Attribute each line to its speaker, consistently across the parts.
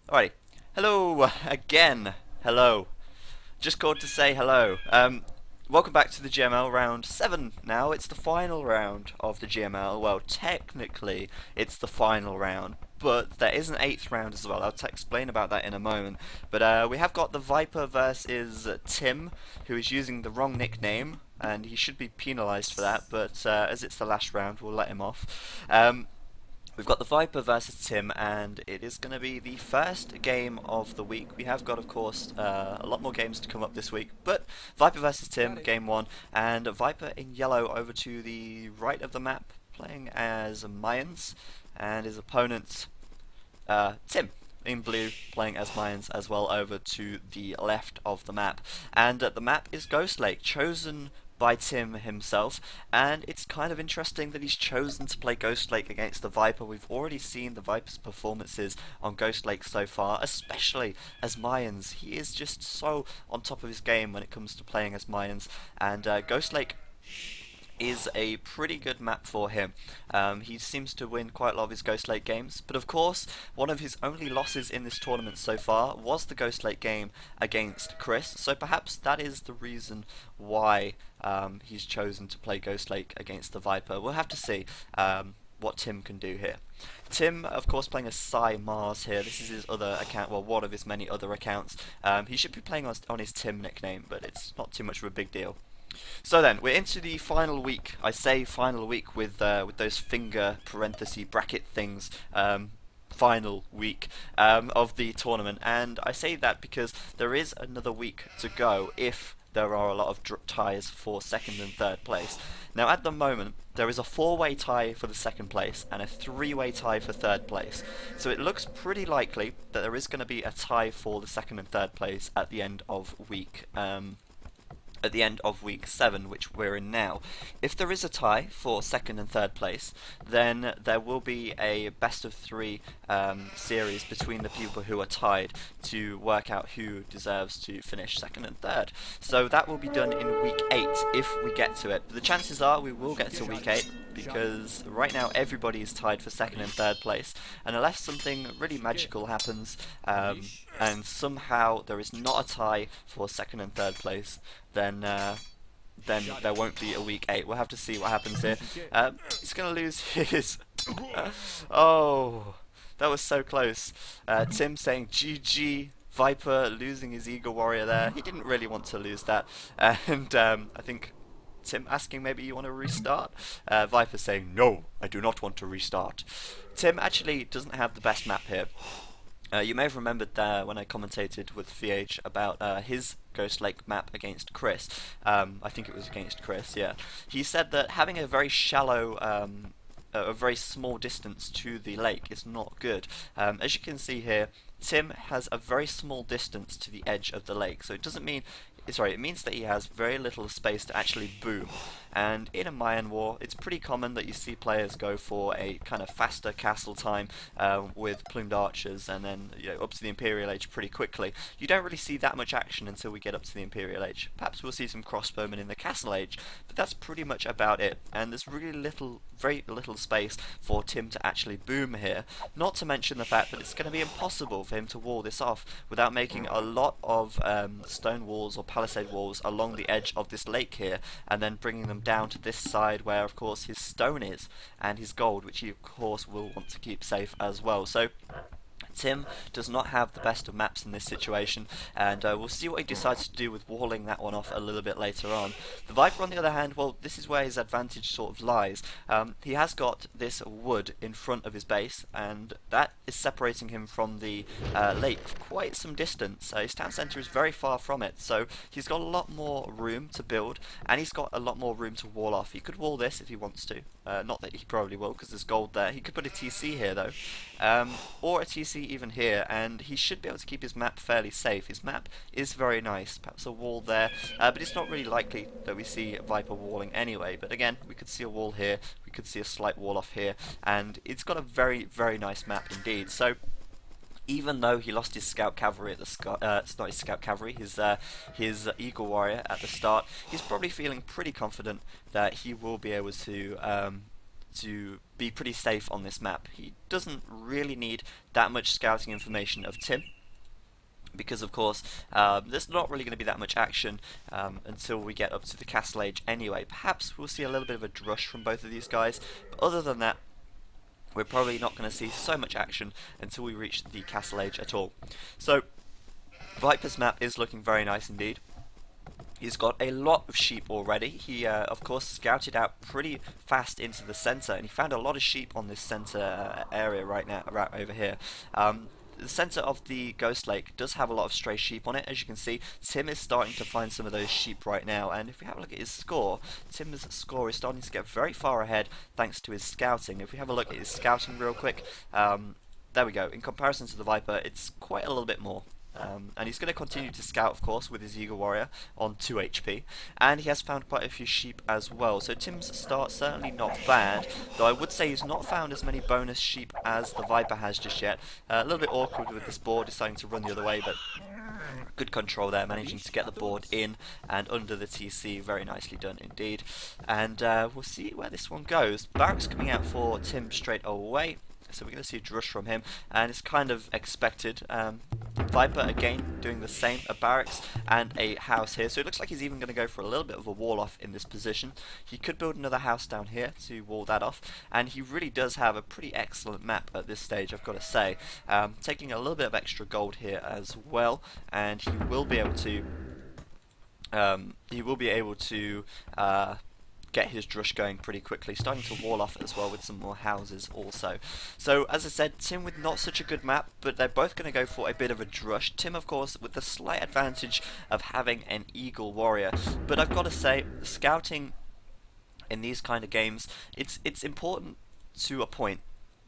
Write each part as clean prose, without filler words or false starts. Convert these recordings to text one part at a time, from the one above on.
Speaker 1: Alrighty. Hello again. Hello. Just called to say hello. Welcome back to the GML round 7 now. It's the final round of the GML. Well, technically, it's the final round, but there is an 8th round as well. I'll explain about that in a moment. But we have got the Viper versus Tim, who is using the wrong nickname, and he should be penalised for that, but as it's the last round, we'll let him off. We've got the Viper versus Tim, and it is going to be the first game of the week. We have got, of course, a lot more games to come up this week, but Viper versus Tim, game 1, and Viper in yellow over to the right of the map, playing as Mayans, and his opponent, Tim, in blue, playing as Mayans as well over to the left of the map. And the map is Ghost Lake, chosen by Tim himself, and it's kind of interesting that he's chosen to play Ghost Lake against the Viper. We've already seen the Viper's performances on Ghost Lake so far, especially as Mayans. He is just so on top of his game when it comes to playing as Mayans, and Ghost Lake is a pretty good map for him. He seems to win quite a lot of his Ghost Lake games, but of course one of his only losses in this tournament so far was the Ghost Lake game against Chris, so perhaps that is the reason why he's chosen to play Ghost Lake against the Viper. We'll have to see what Tim can do here. Tim, of course, playing as Psy Mars here. This is his other account, well, one of his many other accounts. He should be playing on his Tim nickname, but it's not too much of a big deal. So then, we're into the final week. I say final week with those finger parenthesis bracket things. Final week of the tournament, and I say that because there is another week to go if there are a lot of ties for second and third place. Now at the moment there is a 4-way tie for the second place and a 3-way tie for third place, so it looks pretty likely that there is going to be a tie for the second and third place at the end of week 7, which we're in now. If there is a tie for second and third place, then there will be a best of 3 series between the people who are tied to work out who deserves to finish second and third. So that will be done in week 8 if we get to it. But the chances are we will get to week 8 because right now everybody is tied for second and third place, and unless something really magical happens and somehow there is not a tie for second and third place, then there won't be a week 8. We'll have to see what happens here. He's going to lose his... Oh, that was so close. Tim saying GG, Viper losing his Eagle Warrior there. He didn't really want to lose that. And I think Tim asking maybe you want to restart. Viper saying no, I do not want to restart. Tim actually doesn't have the best map here. You may have remembered there when I commentated with VH about his Ghost Lake map against Chris. I think it was against Chris, yeah. He said that having a very shallow, a very small distance to the lake is not good. As you can see here, Tim has a very small distance to the edge of the lake, so it doesn't mean... Sorry, it means that he has very little space to actually boom. And in a Mayan war, it's pretty common that you see players go for a kind of faster castle time with plumed archers, and then up to the Imperial Age pretty quickly. You don't really see that much action until we get up to the Imperial Age. Perhaps we'll see some crossbowmen in the Castle Age, but that's pretty much about it. And there's really very little space for Tim to actually boom here. Not to mention the fact that it's going to be impossible for him to wall this off without making a lot of stone walls or palisade walls along the edge of this lake here, and then bringing them down to this side where of course his stone is and his gold, which he of course will want to keep safe as well. So Tim does not have the best of maps in this situation, and we'll see what he decides to do with walling that one off a little bit later on. The Viper, on the other hand, well, this is where his advantage sort of lies. He has got this wood in front of his base, and that is separating him from the lake for quite some distance. His town centre is very far from it, so he's got a lot more room to build, and he's got a lot more room to wall off. He could wall this if he wants to. Not that he probably will, because there's gold there. He could put a TC here, though, or a TC even here, and he should be able to keep his map fairly safe. His map is very nice, perhaps a wall there, but it's not really likely that we see Viper walling anyway. But again, we could see a wall here, we could see a slight wall off here, and it's got a very, very nice map indeed. So even though he lost his scout cavalry at the start, it's not his scout cavalry, his Eagle Warrior at the start, he's probably feeling pretty confident that he will be able to to be pretty safe on this map. He doesn't really need that much scouting information of Tim, because of course there's not really going to be that much action until we get up to the Castle Age anyway. Perhaps we'll see a little bit of a drush from both of these guys, but other than that, we're probably not going to see so much action until we reach the Castle Age at all. So Viper's map is looking very nice indeed. He's got a lot of sheep already. He, of course, scouted out pretty fast into the centre, and he found a lot of sheep on this centre area right now, right over here. The centre of the Ghost Lake does have a lot of stray sheep on it. As you can see, Tim is starting to find some of those sheep right now, and if we have a look at his score, Tim's score is starting to get very far ahead thanks to his scouting. If we have a look at his scouting real quick, there we go. In comparison to the Viper, it's quite a little bit more. And he's going to continue to scout, of course, with his Eagle Warrior on 2 HP, and he has found quite a few sheep as well. So Tim's start certainly not bad, though I would say he's not found as many bonus sheep as the Viper has just yet. A little bit awkward with this board deciding to run the other way, but good control there, managing to get the board in and under the TC. Very nicely done indeed. And we'll see where this one goes. Barracks coming out for Tim straight away. So we're going to see a Drush from him, and it's kind of expected. Viper again doing the same, a barracks and a house here, so it looks like he's even going to go for a little bit of a wall off in this position. He could build another house down here to wall that off, and he really does have a pretty excellent map at this stage, I've got to say. Taking a little bit of extra gold here as well, and he will be able to get his Drush going pretty quickly, starting to wall off as well with some more houses also. So as I said, Tim with not such a good map, but they're both going to go for a bit of a Drush. Tim of course with the slight advantage of having an Eagle Warrior, but I've got to say, scouting in these kind of games, it's important to a point.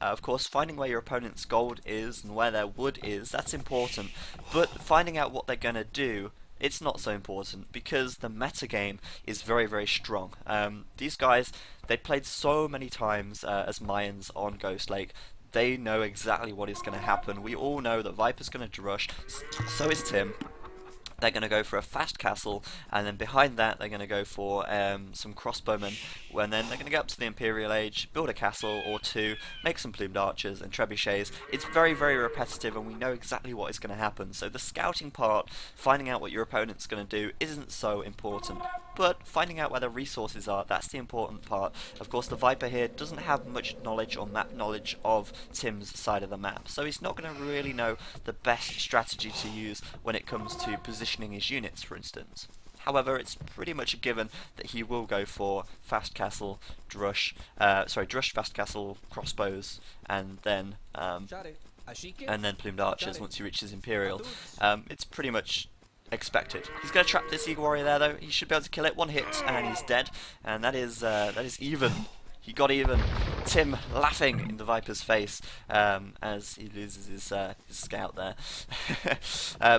Speaker 1: Of course, finding where your opponent's gold is and where their wood is, that's important, but finding out what they're going to do, it's not so important, because the metagame is very, very strong. These guys, they played so many times as Mayans on Ghost Lake. They know exactly what is going to happen. We all know that Viper's going to Drush, so is Tim. They're going to go for a fast castle, and then behind that they're going to go for some crossbowmen, and then they're going to go up to the Imperial Age, build a castle or two, make some plumed archers and trebuchets. It's very, very repetitive, and we know exactly what is going to happen. So the scouting part, finding out what your opponent's going to do, isn't so important. But finding out where the resources are, that's the important part. Of course, the Viper here doesn't have much knowledge or map knowledge of Tim's side of the map, so he's not going to really know the best strategy to use when it comes to positioning his units, for instance. However, it's pretty much a given that he will go for fast castle, Drush, fast castle, crossbows, and then plumed archers once he reaches Imperial. It's pretty much expected. He's going to trap this Eagle Warrior there, though. He should be able to kill it. One hit and he's dead, and that is even. He got even. Tim laughing in the Viper's face as he loses his scout there.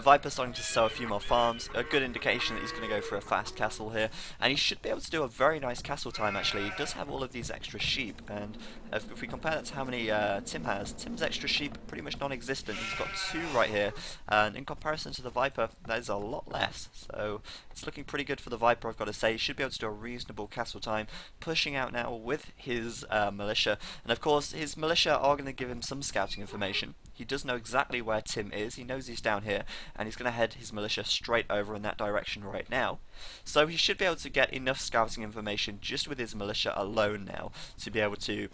Speaker 1: Viper starting to sow a few more farms, a good indication that he's going to go for a fast castle here, and he should be able to do a very nice castle time actually. He does have all of these extra sheep, and if we compare that to how many Tim has, Tim's extra sheep are pretty much non-existent. He's got 2 right here, and in comparison to the Viper, that is a lot less, so it's looking pretty good for the Viper, I've got to say. He should be able to do a reasonable castle time, pushing out now with his militia, and of course his militia are going to give him some scouting information. He does know exactly where Tim is, he knows he's down here, and he's going to head his militia straight over in that direction right now. So he should be able to get enough scouting information just with his militia alone now to be able to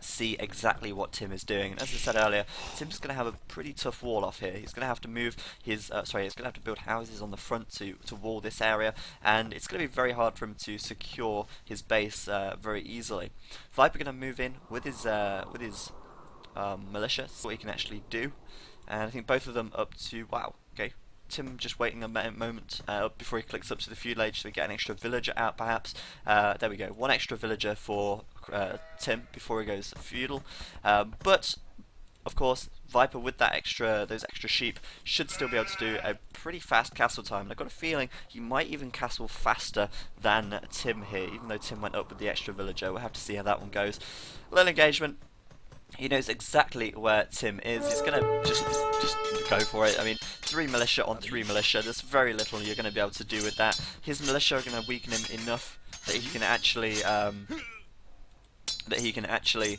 Speaker 1: see exactly what Tim is doing. And as I said earlier, Tim's going to have a pretty tough wall off here. He's going to have to move his, he's going to have to build houses on the front to wall this area, and it's going to be very hard for him to secure his base very easily. Viper going to move in with his militia, see what he can actually do, and I think both of them up to, wow, okay. Tim just waiting a moment before he clicks up to the feudal age, so we get an extra villager out perhaps. There we go, 1 extra villager for Tim before he goes feudal. But of course, Viper with those extra sheep should still be able to do a pretty fast castle time. And I've got a feeling he might even castle faster than Tim here, even though Tim went up with the extra villager. We'll have to see how that one goes. Little engagement. He knows exactly where Tim is. He's going to just go for it. I mean, 3 militia on 3 militia. There's very little you're going to be able to do with that. His militia are going to weaken him enough that he can actually that he can actually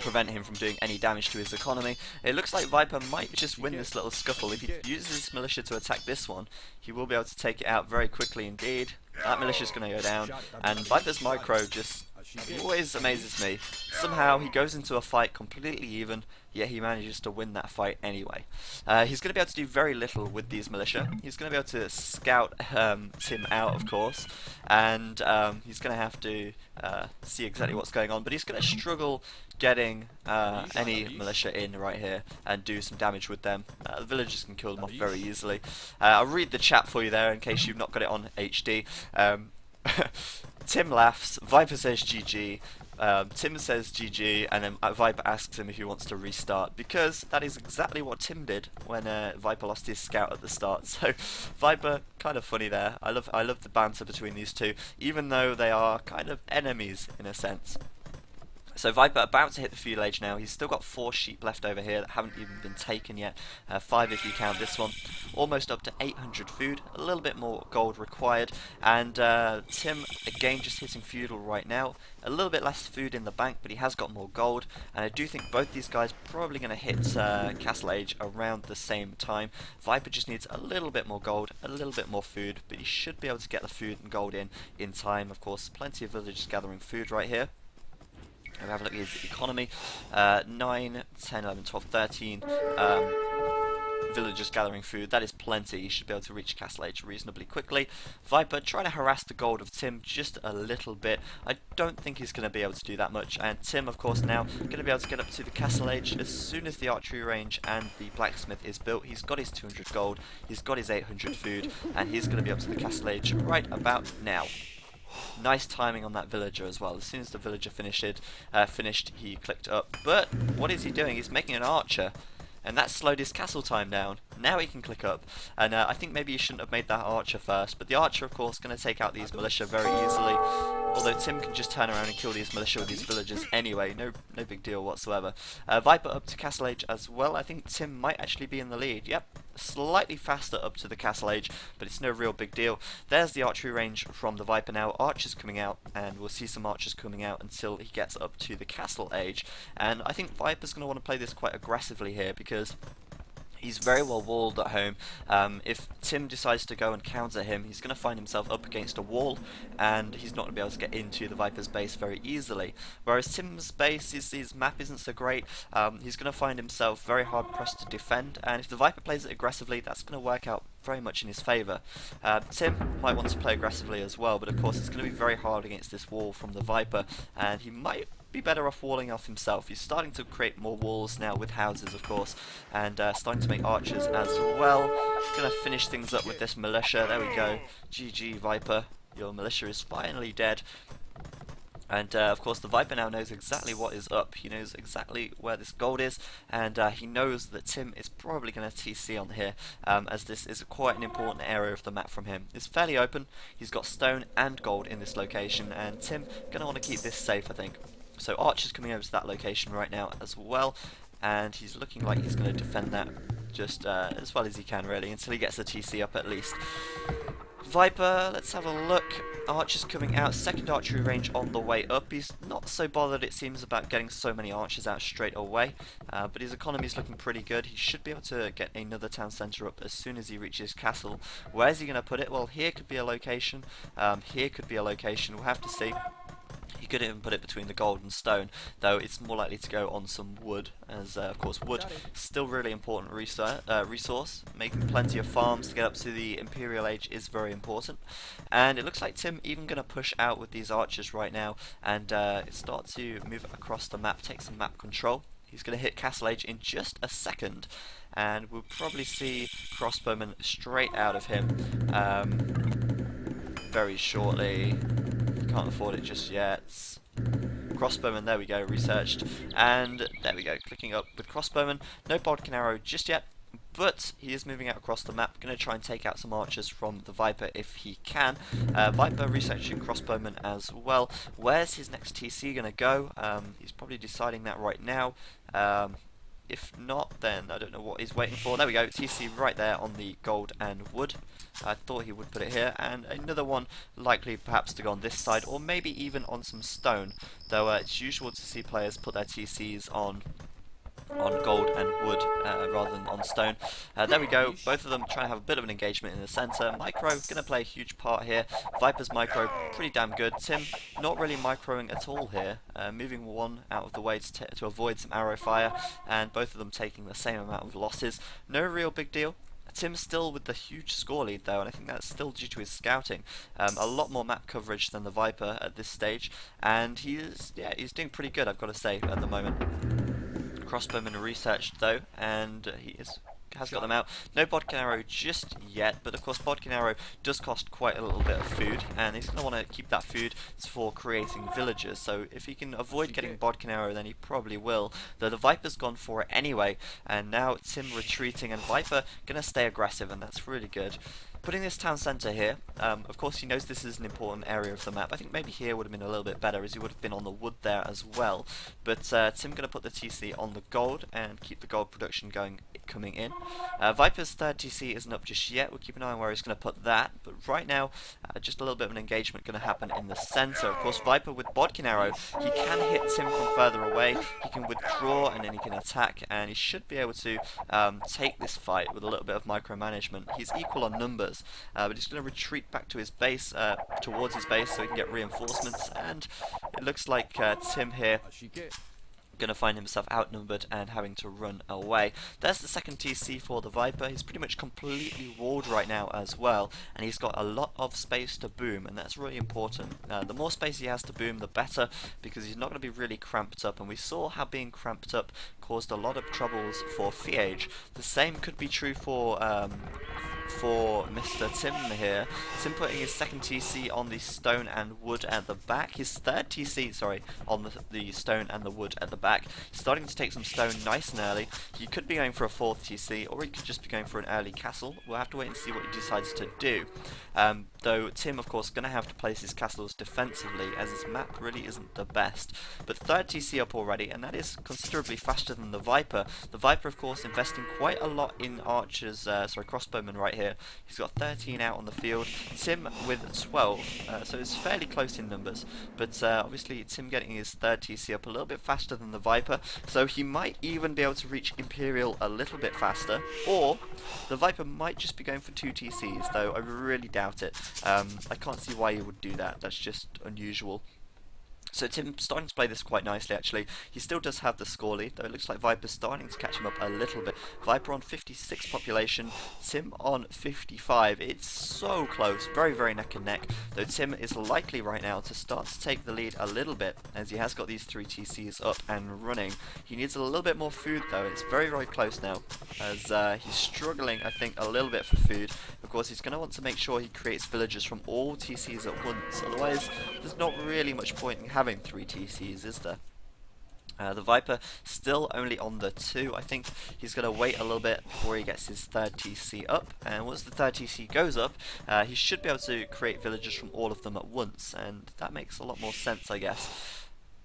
Speaker 1: prevent him from doing any damage to his economy. It looks like Viper might just win this little scuffle. If he uses his militia to attack this one, he will be able to take it out very quickly indeed. That militia's going to go down, and Viper's micro just, he always amazes me. Somehow he goes into a fight completely even, yet he manages to win that fight anyway. He's going to be able to do very little with these militia. He's going to be able to scout Tim out, of course, and he's going to have to see exactly what's going on, but he's going to struggle getting any militia in right here and do some damage with them. The villagers can kill them off very easily. I'll read the chat for you there in case you've not got it on HD. Tim laughs, Viper says GG, Tim says GG, and then Viper asks him if he wants to restart, because that is exactly what Tim did when Viper lost his scout at the start. So Viper, kind of funny there. I love the banter between these two, even though they are kind of enemies in a sense. So Viper about to hit the feudal age now. He's still got 4 sheep left over here that haven't even been taken yet. 5 if you count this one. Almost up to 800 food. A little bit more gold required. And Tim, again, just hitting feudal right now. A little bit less food in the bank, but he has got more gold. And I do think both these guys probably going to hit castle age around the same time. Viper just needs a little bit more gold, a little bit more food, but he should be able to get the food and gold in time. Of course, plenty of villagers gathering food right here. We have a look at his economy, 9, 10, 11, 12, 13 villagers gathering food. That is plenty. He should be able to reach castle age reasonably quickly. Viper trying to harass the gold of Tim just a little bit. I don't think he's going to be able to do that much, and Tim of course now going to be able to get up to the castle age as soon as the archery range and the blacksmith is built. He's got his 200 gold, he's got his 800 food, and he's going to be up to the castle age right about now. Nice timing on that villager as well. As soon as the villager finished, he clicked up. But what is he doing? He's making an archer, and that slowed his castle time down. Now he can click up, and I think maybe he shouldn't have made that archer first. But the archer, of course, going to take out these militia very easily. Although Tim can just turn around and kill these militia with these villagers anyway, no big deal whatsoever. Viper up to castle age as well. I think Tim might actually be in the lead. Yep, slightly faster up to the castle age, but it's no real big deal. There's the archery range from the Viper now. Archers coming out, and we'll see some archers coming out until he gets up to the castle age. And I think Viper's going to want to play this quite aggressively here, because he's very well walled at home. If Tim decides to go and counter him, he's going to find himself up against a wall, and he's not going to be able to get into the Viper's base very easily. Whereas Tim's base, his map isn't so great. He's going to find himself very hard pressed to defend, and if the Viper plays it aggressively, that's going to work out very much in his favour. Tim might want to play aggressively as well, but of course it's going to be very hard against this wall from the Viper, and he might be better off walling off himself. He's starting to create more walls now with houses, of course, and starting to make archers as well. Gonna finish things up with this militia. There we go. GG Viper, your militia is finally dead. And of course the Viper now knows exactly what is up. He knows exactly where this gold is, and he knows that Tim is probably going to TC on here, as this is quite an important area of the map from him. It's fairly open. He's got stone and gold in this location, and Tim going to want to keep this safe, I think. So Archer's coming over to that location right now as well, and he's looking like he's going to defend that just as well as he can, really, until he gets the TC up at least. Viper, let's have a look. Archers coming out, second archery range on the way up. He's not so bothered, it seems, about getting so many archers out straight away, but his economy is looking pretty good. He should be able to get another town centre up as soon as he reaches castle. Where's he going to put it? Well, here could be a location, here could be a location, we'll have to see. He could even put it between the gold and stone, though it's more likely to go on some wood, as of course wood is still really important resource. Making plenty of farms to get up to the Imperial age is very important. And it looks like Tim even going to push out with these archers right now and start to move across the map, take some map control. He's going to hit castle age in just a second, and we'll probably see crossbowmen straight out of him very shortly. Can't afford it just yet. Crossbowman, there we go, researched, and there we go, clicking up with crossbowman. No bodkin arrow just yet, but he is moving out across the map. Going to try and take out some archers from the Viper if he can. Viper researching crossbowman as well. Where's his next TC going to go? He's probably deciding that right now. If not, then I don't know what he's waiting for. There we go, TC right there on the gold and wood. I thought he would put it here, and another one likely perhaps to go on this side, or maybe even on some stone, though it's usual to see players put their TCs on gold and wood rather than on stone. There we go, both of them trying to have a bit of an engagement in the centre. Micro going to play a huge part here. Viper's micro pretty damn good. Tim not really microing at all here, moving one out of the way to avoid some arrow fire, and both of them taking the same amount of losses. No real big deal. Tim's still with the huge score lead though, and I think that's still due to his scouting. A lot more map coverage than the Viper at this stage, and he's doing pretty good, I've got to say, at the moment. Crossbowmen researched though, and has got them out. No bodkin arrow just yet, but of course bodkin arrow does cost quite a little bit of food, and he's going to want to keep that food for creating villagers, so if he can avoid getting bodkin arrow then he probably will, though the Viper's gone for it anyway, and now Tim retreating, and Viper going to stay aggressive, and that's really good. Putting this town centre here, of course he knows this is an important area of the map. I think maybe here would have been a little bit better, as he would have been on the wood there as well. But Tim going to put the TC on the gold and keep the gold production coming in. Viper's third TC isn't up just yet. We'll keep an eye on where he's going to put that. But right now, just a little bit of an engagement going to happen in the centre. Of course, Viper with bodkin arrow, he can hit Tim from further away. He can withdraw and then he can attack, and he should be able to take this fight with a little bit of micromanagement. He's equal on numbers. But he's going to retreat back to his base, towards his base, so he can get reinforcements, and it looks like Tim here going to find himself outnumbered and having to run away. There's the second TC for the Viper. He's pretty much completely walled right now as well, and he's got a lot of space to boom, and that's really important. The more space he has to boom, the better, because he's not going to be really cramped up, and we saw how being cramped up caused a lot of troubles for Fiage. The same could be true for Mr. Tim here. Tim putting his second TC on the stone and wood at the back. His third TC, sorry, on the stone and the wood at the back. He's starting to take some stone nice and early. He could be going for a fourth TC, or he could just be going for an early castle. We'll have to wait and see what he decides to do. Though Tim, of course, is going to have to place his castles defensively, as his map really isn't the best. But third TC up already, and that is considerably faster than the Viper. The Viper, of course, investing quite a lot in archers, crossbowmen right here. He's got 13 out on the field. Tim with 12, so it's fairly close in numbers. But obviously, Tim getting his third TC up a little bit faster than the Viper, so he might even be able to reach Imperial a little bit faster, or the Viper might just be going for 2 TCs, though I really doubt it. I can't see why he would do that. That's just unusual. So Tim's starting to play this quite nicely actually. He still does have the score lead, though it looks like Viper's starting to catch him up a little bit. Viper on 56 population, Tim on 55. It's so close, very, very neck and neck, though Tim is likely right now to start to take the lead a little bit, as he has got these 3 TCs up and running. He needs a little bit more food though. It's very, very close now, as he's struggling, I think, a little bit for food. Of course, he's going to want to make sure he creates villagers from all TCs at once, otherwise there's not really much point in having 3 TCs, is there? The Viper still only on the 2. I think he's going to wait a little bit before he gets his third TC up, and once the third TC goes up, he should be able to create villagers from all of them at once, and that makes a lot more sense, I guess.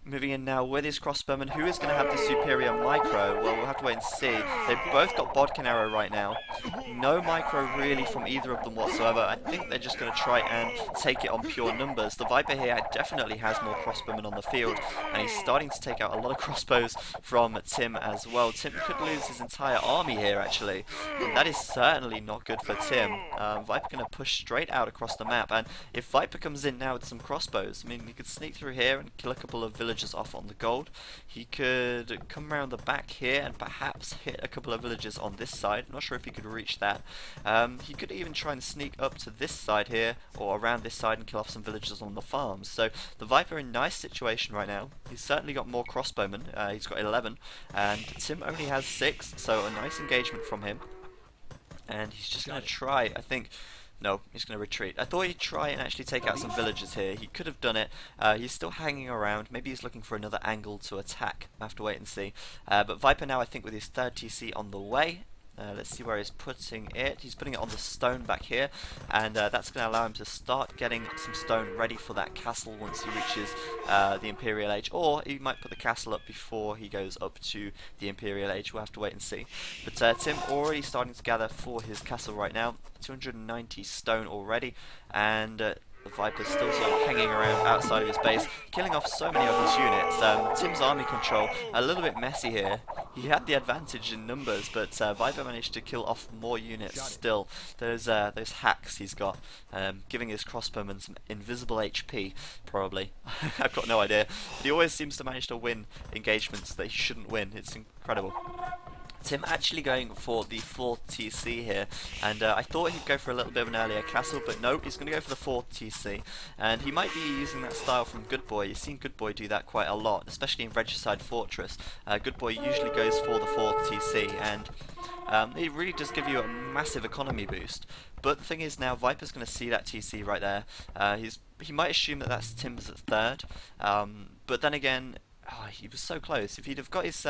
Speaker 1: Moving in now with his crossbowman, who is going to have the superior micro? Well, we'll have to wait and see. They've both got bodkin arrow right now. No micro really from either of them whatsoever. I think they're just going to try and take it on pure numbers. The Viper here definitely has more crossbowmen on the field, and he's starting to take out a lot of crossbows from Tim as well. Tim could lose his entire army here actually, and that is certainly not good for Tim. Viper going to push straight out across the map, and if Viper comes in now with some crossbows, I mean, he could sneak through here and kill a couple of villagers off on the gold. He could come around the back here and perhaps hit a couple of villagers on this side. Not sure if he could reach that. He could even try and sneak up to this side here, or around this side, and kill off some villagers on the farms. So the Viper in a nice situation right now. He's certainly got more crossbowmen. He's got 11, and Tim only has 6, so a nice engagement from him. And he's just going to try, I think. No, he's going to retreat. I thought he'd try and actually take out some villagers here. He could have done it. He's still hanging around. Maybe he's looking for another angle to attack. I have to wait and see. But Viper now, I think, with his third TC on the way, Let's see where he's putting it. He's putting it on the stone back here, and that's going to allow him to start getting some stone ready for that castle once he reaches the Imperial Age, or he might put the castle up before he goes up to the Imperial Age. We'll have to wait and see. But Tim already starting to gather for his castle right now. 290 stone already, and the Viper's still sort of hanging around outside of his base, killing off so many of his units. Tim's army control a little bit messy here. He had the advantage in numbers, but Viper managed to kill off more units still. Those hacks he's got, giving his crossbowmen some invisible HP, probably. I've got no idea. But he always seems to manage to win engagements that he shouldn't win. It's incredible. Tim actually going for the 4th TC here, and I thought he'd go for a little bit of an earlier castle, but no, he's going to go for the 4th TC, and he might be using that style from Good Boy. You've seen Good Boy do that quite a lot, especially in Regicide Fortress. Good Boy usually goes for the 4th TC, and it really does give you a massive economy boost. But the thing is now, Viper's going to see that TC right there. He might assume that that's Tim's at 3rd, but then again, oh, he was so close. If he'd have got his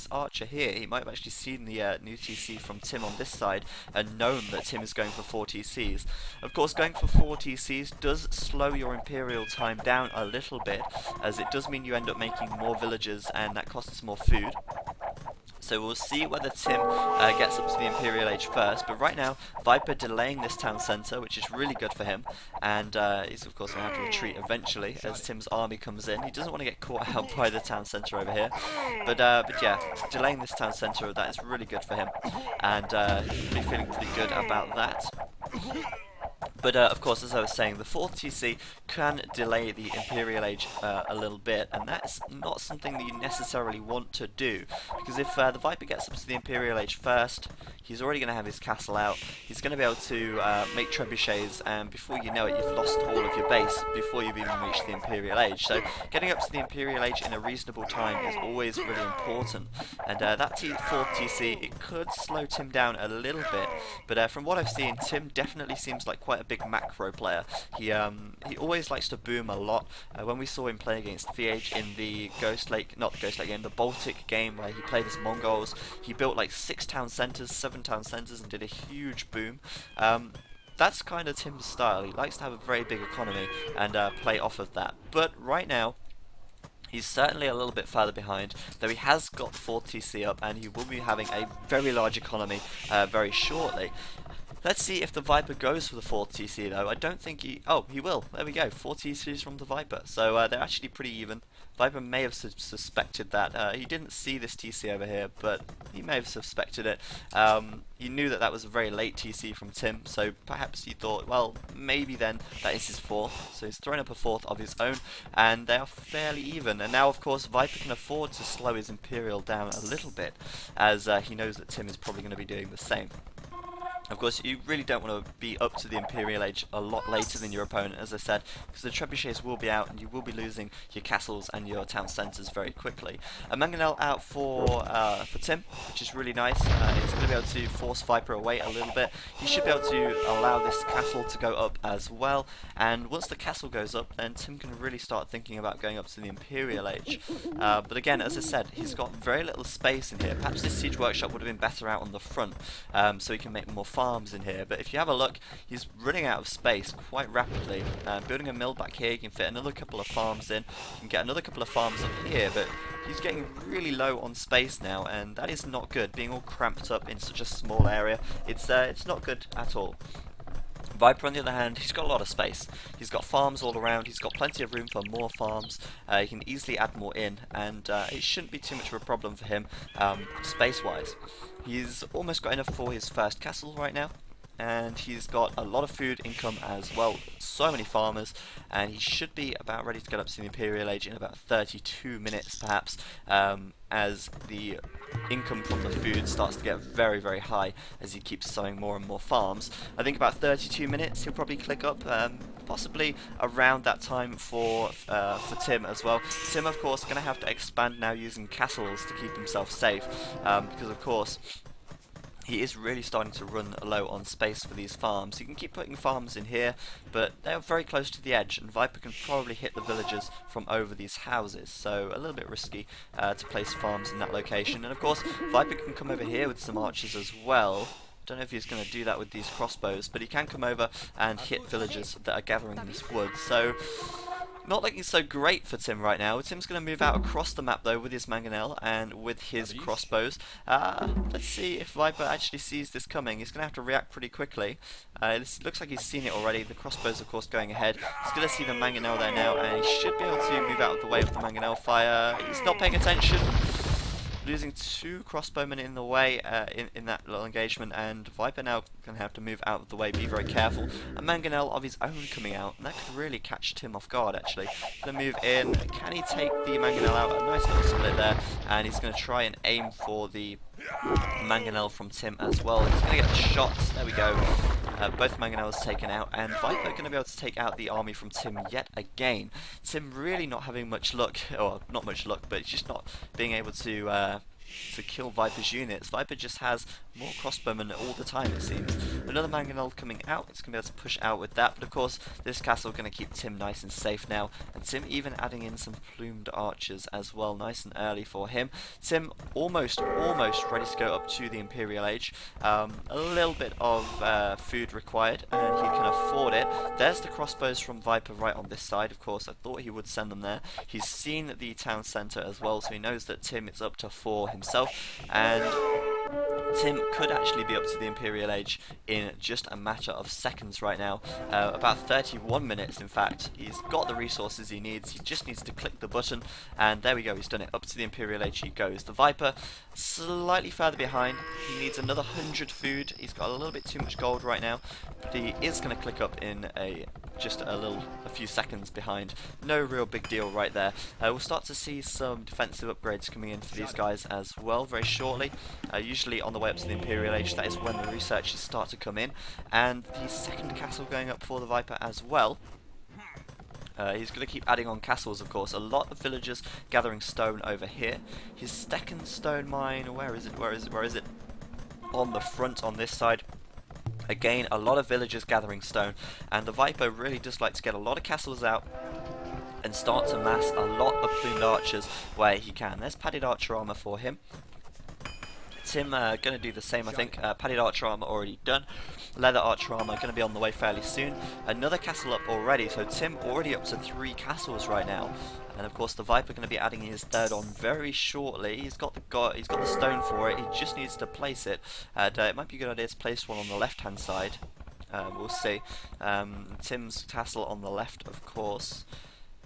Speaker 1: archer here, he might have actually seen the new TC from Tim on this side and known that Tim is going for 4 TCs. Of course, going for 4 TCs does slow your Imperial time down a little bit, as it does mean you end up making more villagers and that costs more food. So we'll see whether Tim gets up to the Imperial Age first, but right now Viper delaying this town centre, which is really good for him, and he's of course going to have to retreat eventually as Tim's army comes in. He doesn't want to get caught out by the town centre over here, but yeah, delaying this town centre, that is really good for him, and he'll be feeling pretty good about that. But of course, as I was saying, the 4th TC can delay the Imperial Age a little bit, and that's not something that you necessarily want to do, because if the Viper gets up to the Imperial Age first, he's already going to have his castle out. He's going to be able to make trebuchets, and before you know it, you've lost all of your base before you've even reached the Imperial Age. So getting up to the Imperial Age in a reasonable time is always really important, and that 4th TC, it could slow Tim down a little bit, but from what I've seen, Tim definitely seems like quite a big macro player. He always likes to boom a lot. When we saw him play against VH in the the Baltic game where he played as Mongols, he built like 6 town centres, 7 town centres, and did a huge boom. That's kind of Tim's style. He likes to have a very big economy and play off of that. But right now, he's certainly a little bit further behind, though he has got 4 TC up, and he will be having a very large economy very shortly. Let's see if the Viper goes for the 4th TC though. I don't think he... Oh, he will. There we go. 4 TCs from the Viper. So they're actually pretty even. Viper may have suspected that. He didn't see this TC over here, but he may have suspected it. He knew that that was a very late TC from Tim, so perhaps he thought, well, maybe then that is his 4th. So he's thrown up a 4th of his own, and they are fairly even. And now, of course, Viper can afford to slow his Imperial down a little bit, as he knows that Tim is probably going to be doing the same. Of course, you really don't want to be up to the Imperial Age a lot later than your opponent, as I said, because the trebuchets will be out and you will be losing your castles and your town centres very quickly. A mangonel out for Tim, which is really nice. He's going to be able to force Viper away a little bit. He should be able to allow this castle to go up as well, and once the castle goes up, then Tim can really start thinking about going up to the Imperial Age. But again, as I said, he's got very little space in here. Perhaps this siege workshop would have been better out on the front, so he can make more farms in here, but if you have a look, he's running out of space quite rapidly. Building a mill back here, you can fit another couple of farms in, you can get another couple of farms up here, but he's getting really low on space now, and that is not good. Being all cramped up in such a small area, it's not good at all. Viper, on the other hand, he's got a lot of space. He's got farms all around, he's got plenty of room for more farms, he can easily add more in, and it shouldn't be too much of a problem for him space-wise. He's almost got enough for his first castle right now, and he's got a lot of food income as well. So many farmers, and he should be about ready to get up to the Imperial Age in about 32 minutes perhaps, as the income from the food starts to get very, very high as he keeps sowing more and more farms. I think about 32 minutes he'll probably click up, possibly around that time for Tim as well. Tim, of course, going to have to expand now using castles to keep himself safe, because of course he is really starting to run low on space for these farms. You can keep putting farms in here, but they're very close to the edge, and Viper can probably hit the villagers from over these houses, so a little bit risky to place farms in that location. And of course, Viper can come over here with some archers as well. Don't know if he's going to do that with these crossbows, but he can come over and hit villagers that are gathering in this wood. So not looking so great for Tim right now. Tim's going to move out across the map though with his mangonel and with his crossbows. Let's see if Viper actually sees this coming. He's going to have to react pretty quickly. This looks like he's seen it already. The crossbows of course going ahead. He's going to see the mangonel there now, and he should be able to move out of the way of the mangonel fire. He's not paying attention. Losing 2 crossbowmen in the way in that little engagement, and Viper now going to have to move out of the way, be very careful. A mangonel of his own coming out, and that could really catch Tim off guard actually. Going to move in, can he take the mangonel out? A nice little split there, and he's going to try and aim for the mangonel from Tim as well. He's going to get the shots, there we go. Both mangonels taken out, and Viper going to be able to take out the army from Tim yet again. Tim really not having much luck, or not much luck, but just not being able to kill Viper's units. Viper just has more crossbowmen all the time, it seems. Another mangonel coming out. It's going to be able to push out with that, but of course this castle going to keep Tim nice and safe now, and Tim even adding in some plumed archers as well, nice and early for him. Tim almost ready to go up to the Imperial Age. A little bit of food required, and he can afford it. There's the crossbows from Viper right on this side. Of course I thought he would send them there. He's seen the town centre as well, so he knows that Tim is up to 4 himself, and Tim could actually be up to the Imperial Age in just a matter of seconds right now. About 31 minutes in fact. He's got the resources he needs, he just needs to click the button, and there we go, he's done it. Up to the Imperial Age he goes. The Viper slightly further behind. He needs another 100 food. He's got a little bit too much gold right now, but he is going to click up in just a few seconds behind. No real big deal right there. We'll start to see some defensive upgrades coming in for these guys as well very shortly. Usually on the way up to the Imperial Age, that is when the researchers start to come in, and the second castle going up for the Viper as well. He's going to keep adding on castles, of course. A lot of villagers gathering stone over here. His second stone mine, where is it? On the front on this side. Again, a lot of villagers gathering stone, and the Viper really does like to get a lot of castles out and start to mass a lot of plumed archers where he can. There's padded archer armor for him. Tim going to do the same, I think. Padded archer armor already done. Leather archer armor going to be on the way fairly soon. Another castle up already, so Tim already up to 3 castles right now. And of course the Viper going to be adding his third on very shortly. He's got the stone for it. He just needs to place it. And it might be a good idea to place one on the left hand side. We'll see. Tim's castle on the left, of course.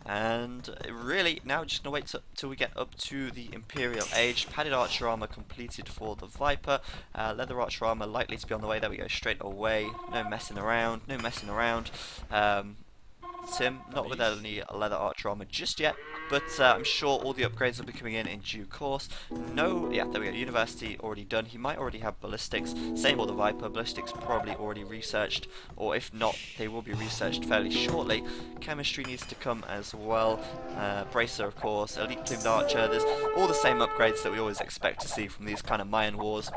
Speaker 1: And really, now just gonna wait till we get up to the Imperial Age. Padded archer armor completed for the Viper. Leather archer armor likely to be on the way. There we go, straight away. No messing around. Tim, not with any leather archer armor just yet, but I'm sure all the upgrades will be coming in due course. Yeah, there we go, university already done. He might already have ballistics, same with the Viper. Ballistics probably already researched, or if not, they will be researched fairly shortly. Chemistry needs to come as well. Bracer, of course, elite plumed archer. There's all the same upgrades that we always expect to see from these kind of Mayan wars.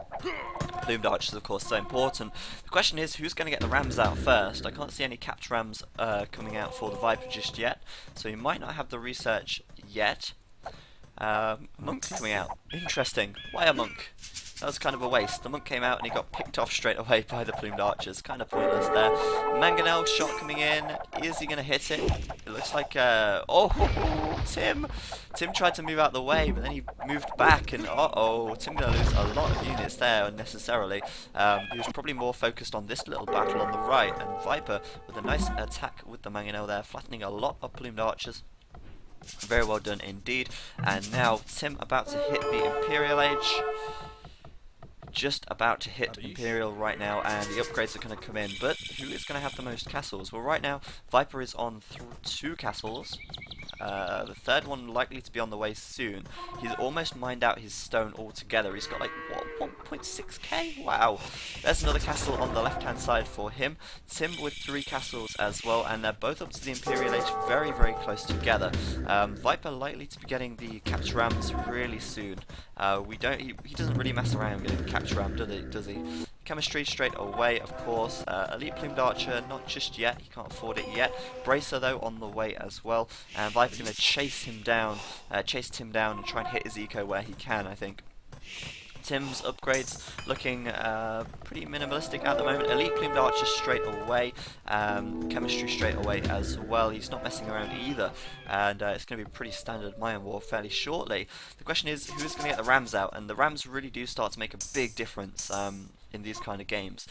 Speaker 1: Plumed archers, of course, so important. The question is, who's going to get the rams out first? I can't see any capped rams coming out for the Viper just yet, so he might not have the research yet. Monk coming out. Interesting. Why a monk? That was kind of a waste. The monk came out and he got picked off straight away by the plumed archers. Kind of pointless there. Mangonel shot coming in. Is he going to hit it? It looks like... oh, Tim! Tim tried to move out the way, but then he moved back, and uh-oh, Tim going to lose a lot of units there unnecessarily. He was probably more focused on this little battle on the right, and Viper with a nice attack with the Mangonel there, flattening a lot of plumed archers. Very well done indeed. And now Tim about to hit the Imperial Age. Just about to hit Imperial right now, and the upgrades are going to come in. But who is going to have the most castles? Well, right now Viper is on 2 castles. The third one likely to be on the way soon. He's almost mined out his stone altogether. He's got like 1.6k. Wow. There's another castle on the left hand side for him. Tim with 3 castles as well, and they're both up to the Imperial Age, very, very close together. Viper likely to be getting the capture rams really soon. He doesn't really mess around getting the capture ram, does he? Chemistry straight away, of course. Elite Plumed Archer, not just yet, he can't afford it yet. Bracer though on the way as well, and Viper's going to chase Tim down and try and hit his eco where he can, I think. Tim's upgrades looking pretty minimalistic at the moment. Elite Plumed Archer straight away, Chemistry straight away as well. He's not messing around either, and it's going to be pretty standard Mayan War fairly shortly. The question is, who's going to get the Rams out? And the Rams really do start to make a big difference in these kind of games.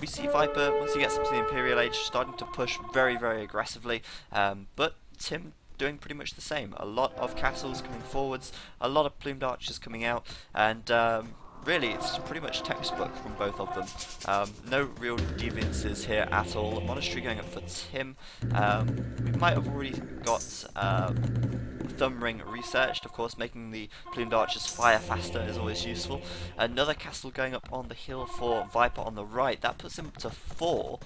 Speaker 1: We see Viper, once he gets up to the Imperial Age, starting to push very, very aggressively, but Tim doing pretty much the same. A lot of castles coming forwards, a lot of plumed archers coming out, and really it's pretty much textbook from both of them. No real deviances here at all. Monastery going up for Tim. We might have already got Thumb Ring researched, of course, making the plumed archers fire faster is always useful. Another castle going up on the hill for Viper on the right. That puts him up to 4.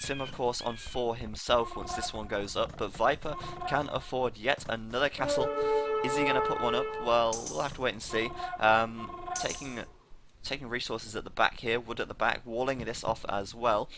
Speaker 1: Sim, of course, on 4 himself once this one goes up, but Viper can afford yet another castle. Is he going to put one up? Well, we'll have to wait and see. Taking resources at the back here, wood at the back, walling this off as well.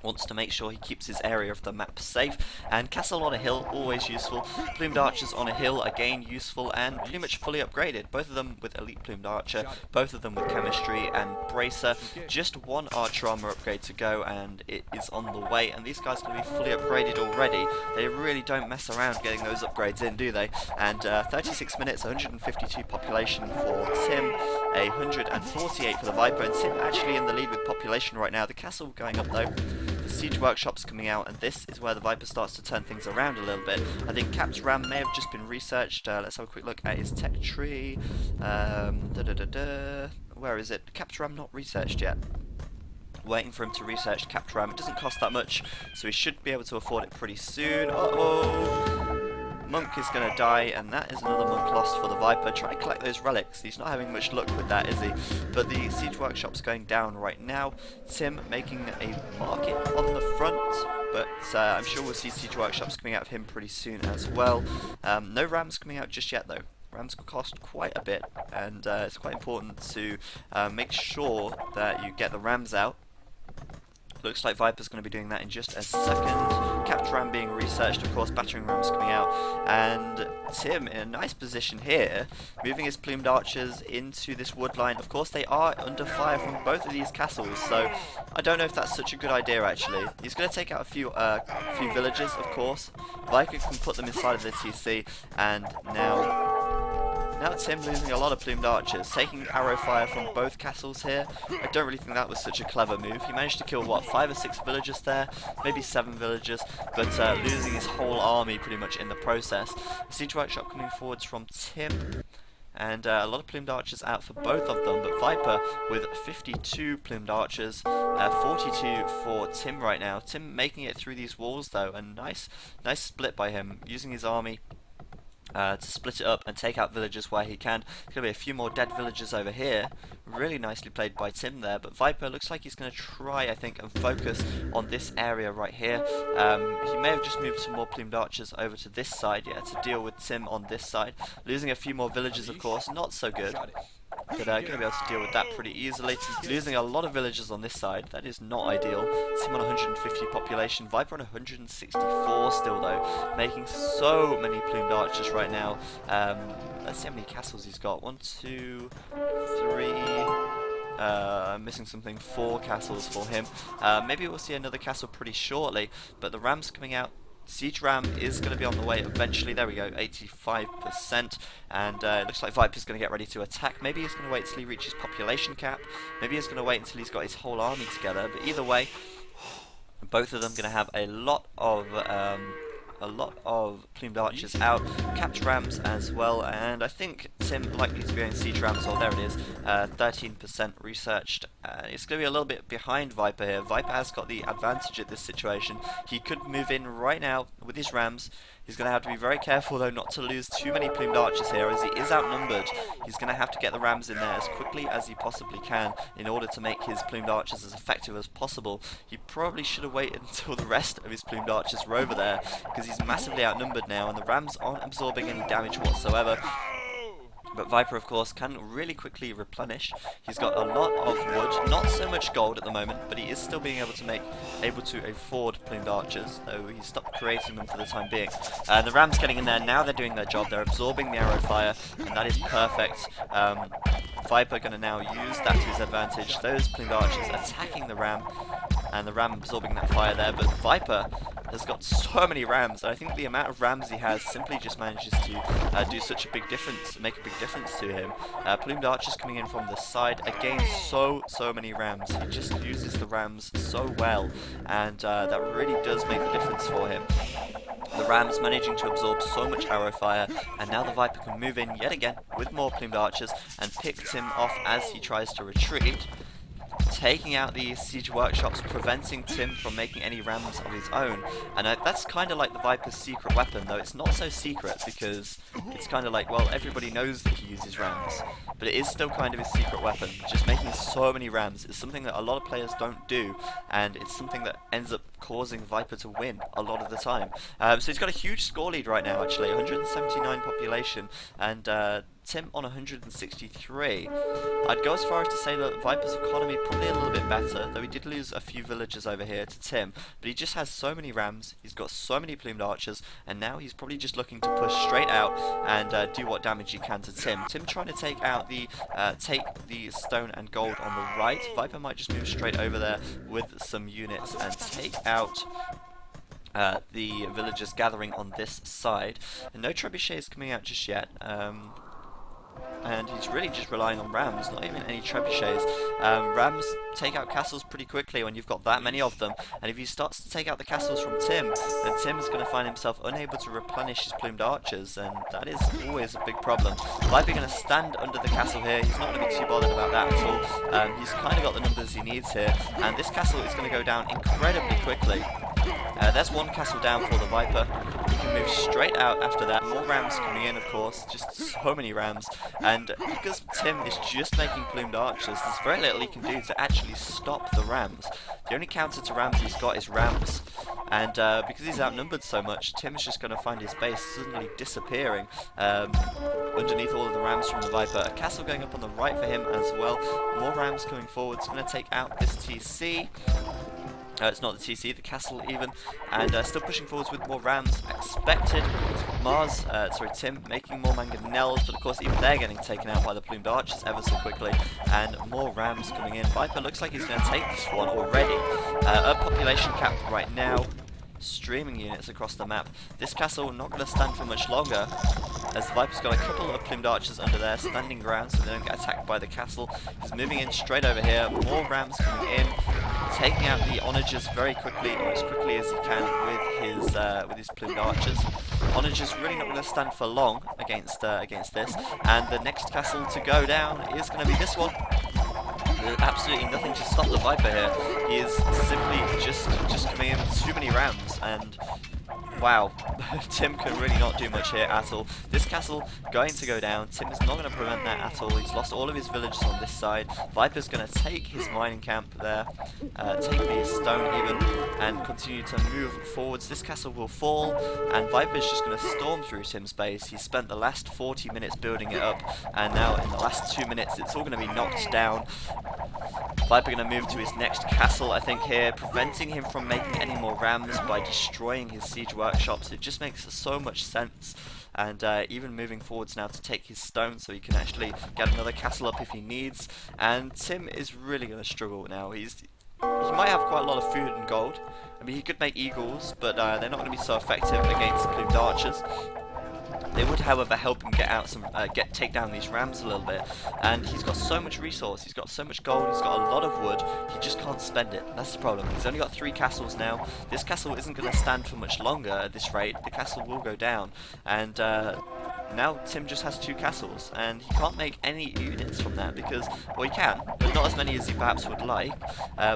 Speaker 1: Wants to make sure he keeps his area of the map safe, and castle on a hill, always useful. Plumed archers on a hill, again useful, and pretty much fully upgraded. Both of them with elite plumed archer, both of them with chemistry and bracer. Just one archer armor upgrade to go, and it is on the way, and these guys are going to be fully upgraded already. They really don't mess around getting those upgrades in, do they? And 36 minutes, 152 population for Tim, 148 for the Viper, and Tim actually in the lead with population right now. The castle going up though. The siege workshop's coming out, and this is where the Viper starts to turn things around a little bit. I think Cap's Ram may have just been researched. Let's have a quick look at his tech tree. Where is it? Cap's Ram not researched yet. Waiting for him to research Cap's Ram. It doesn't cost that much, so he should be able to afford it pretty soon. Uh-oh! Monk is going to die, and that is another monk lost for the Viper. Try to collect those relics. He's not having much luck with that, is he? But the siege workshop's going down right now. Tim making a market on the front, but I'm sure we'll see siege workshops coming out of him pretty soon as well. No rams coming out just yet though. Rams cost quite a bit, and it's quite important to make sure that you get the rams out. Looks like Viper's going to be doing that in just a second. Capture Ram being researched, of course, battering rams coming out, and Tim in a nice position here, moving his plumed archers into this wood line. Of course, they are under fire from both of these castles, so I don't know if that's such a good idea actually. He's going to take out a few villages, of course. Viper can put them inside of the TC, and now Tim losing a lot of plumed archers, taking arrow fire from both castles here. I don't really think that was such a clever move. He managed to kill, what, 5 or 6 villagers there? Maybe 7 villagers, but losing his whole army pretty much in the process. Siege workshop coming forwards from Tim, and a lot of plumed archers out for both of them, but Viper with 52 plumed archers, 42 for Tim right now. Tim making it through these walls though, a nice split by him, using his army to split it up and take out villagers where he can. There's going to be a few more dead villagers over here. Really nicely played by Tim there, but Viper looks like he's going to try, I think, and focus on this area right here. He may have just moved some more plumed archers over to this side, yeah, to deal with Tim on this side. Losing a few more villagers, of course, not so good. But going to be able to deal with that pretty easily. Losing a lot of villagers on this side, that is not ideal. Tim on 150 population, Viper on 164 still though, making so many plumed archers right now. Let's see how many castles he's got. 1, 2, 3... I'm missing something, 4 castles for him. Maybe we'll see another castle pretty shortly, but the rams coming out. Siege Ram is going to be on the way eventually. There we go, 85%. And it looks like Viper's going to get ready to attack. Maybe he's going to wait until he reaches population cap. Maybe he's going to wait until he's got his whole army together. But either way, both of them going to have a lot of a lot of plumed archers out, capped rams as well, and I think Tim likely to be going siege rams. Oh, there it is, 13% researched. It's going to be a little bit behind Viper here. Viper has got the advantage at this situation. He could move in right now with his rams. He's going to have to be very careful though not to lose too many plumed archers here, as he is outnumbered. He's going to have to get the rams in there as quickly as he possibly can in order to make his plumed archers as effective as possible. He probably should have waited until the rest of his plumed archers were over there, because he's massively outnumbered now and the rams aren't absorbing any damage whatsoever. But Viper, of course, can really quickly replenish. He's got a lot of wood, not so much gold at the moment, but he is still being able to afford plumed archers, though he stopped creating them for the time being. The rams getting in there, now they're doing their job, they're absorbing the arrow fire, and that is perfect. Viper going to now use that to his advantage. Those plumed archers attacking the ram, and the ram absorbing that fire there, but Viper has got so many rams, and I think the amount of rams he has simply just manages to do such a big difference, make a big difference to him. Plumed archers coming in from the side, again so many rams. He just uses the rams so well, and that really does make the difference for him. The rams managing to absorb so much arrow fire, and now the Viper can move in yet again with more plumed archers and pick Tim off as he tries to retreat, taking out the siege workshops, preventing Tim from making any rams of his own. And that's kind of like the Viper's secret weapon, though it's not so secret, because it's kind of like, well, everybody knows that he uses rams, but it is still kind of his secret weapon. Just making so many rams is something that a lot of players don't do, and it's something that ends up causing Viper to win a lot of the time. So he's got a huge score lead right now, actually, 179 population, and Tim on 163. I'd go as far as to say that Viper's economy probably a little bit better, though he did lose a few villagers over here to Tim, but he just has so many rams, he's got so many plumed archers, and now he's probably just looking to push straight out and do what damage he can to Tim. Tim trying to take out the stone and gold on the right. Viper might just move straight over there with some units and take out the villagers gathering on this side. And no trebuchets coming out just yet. And he's really just relying on rams, not even any trebuchets. Rams take out castles pretty quickly when you've got that many of them, and if he starts to take out the castles from Tim, then Tim is going to find himself unable to replenish his plumed archers, and that is always a big problem. Viper going to stand under the castle here. He's not going to be too bothered about that at all. He's kind of got the numbers he needs here, and this castle is going to go down incredibly quickly. There's one castle down for the Viper. He can move straight out after that. More rams coming in, of course, just so many rams. And because Tim is just making plumed archers, there's very little he can do to actually stop the rams. The only counter to rams he's got is rams. And because he's outnumbered so much, Tim's just going to find his base suddenly disappearing underneath all of the rams from the Viper. A castle going up on the right for him as well. More rams coming forward. It's going to take out this TC. It's not the TC, the castle even, and still pushing forwards with more rams expected. Tim making more mangonels, but of course even they're getting taken out by the plumed archers ever so quickly, and more rams coming in. Viper looks like he's going to take this one already. Up population cap right now, streaming units across the map. This castle not going to stand for much longer, as the Viper's got a couple of plumed archers under there, standing ground so they don't get attacked by the castle. He's moving in straight over here, more rams coming in, taking out the onagers very quickly, or as quickly as he can with his plumed archers. Onagers really not going to stand for long against this, and the next castle to go down is going to be this one. There's absolutely nothing to stop the Viper here. He is simply just coming in with too many rams, and wow, Tim can really not do much here at all. This castle going to go down. Tim is not going to prevent that at all. He's lost all of his villagers on this side. Viper's going to take his mining camp there, take the stone even, and continue to move forwards. This castle will fall, and Viper's just going to storm through Tim's base. He spent the last 40 minutes building it up, and now in the last 2 minutes it's all going to be knocked down. Viper going to move to his next castle, I think, here, preventing him from making any more rams by destroying his siege workshops. It just makes so much sense. And even moving forwards now to take his stone so he can actually get another castle up if he needs. And Tim is really going to struggle now. He might have quite a lot of food and gold. I mean, he could make eagles, but they're not going to be so effective against plumed archers. They would, however, help him get out some, take down these rams a little bit. And he's got so much resource, he's got so much gold, he's got a lot of wood. He just can't spend it. That's the problem. He's only got 3 castles now. This castle isn't going to stand for much longer at this rate. The castle will go down, and now Tim just has 2 castles, and he can't make any units from that because, well, he can, but not as many as he perhaps would like.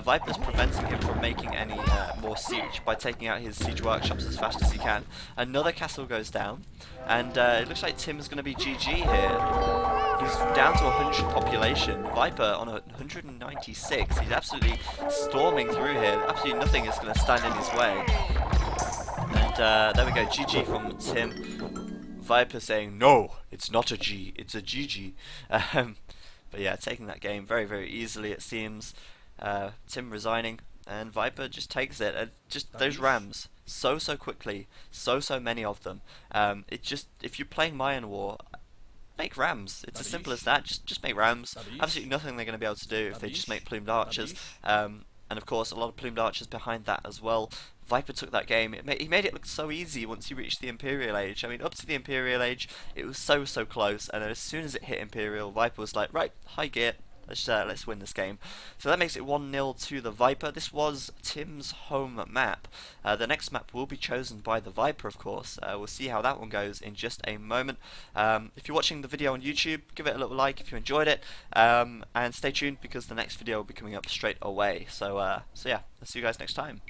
Speaker 1: Viper's preventing him from making any more siege by taking out his siege workshops as fast as he can. Another castle goes down, and it looks like Tim's going to be GG here. He's down to 100 population. Viper on 196. He's absolutely storming through here. Absolutely nothing is going to stand in his way. And there we go, GG from Tim. Viper saying, no, it's not a G, it's a GG. But yeah, taking that game very, very easily, it seems. Tim resigning, and Viper just takes it. Just those rams, so quickly, so many of them. It just, if you're playing Mayan War, make rams. It's as simple as that. Just make rams. Absolutely nothing they're going to be able to do if they just make plumed archers. And of course, a lot of plumed archers behind that as well. Viper took that game. He made it look so easy once he reached the Imperial Age. I mean, up to the Imperial Age, it was so close. And as soon as it hit Imperial, Viper was like, right, high gear. Let's win this game. So that makes it 1-0 to the Viper. This was Tim's home map. The next map will be chosen by the Viper, of course. We'll see how that one goes in just a moment. If you're watching the video on YouTube, give it a little like if you enjoyed it, and stay tuned because the next video will be coming up straight away. So yeah, I'll see you guys next time.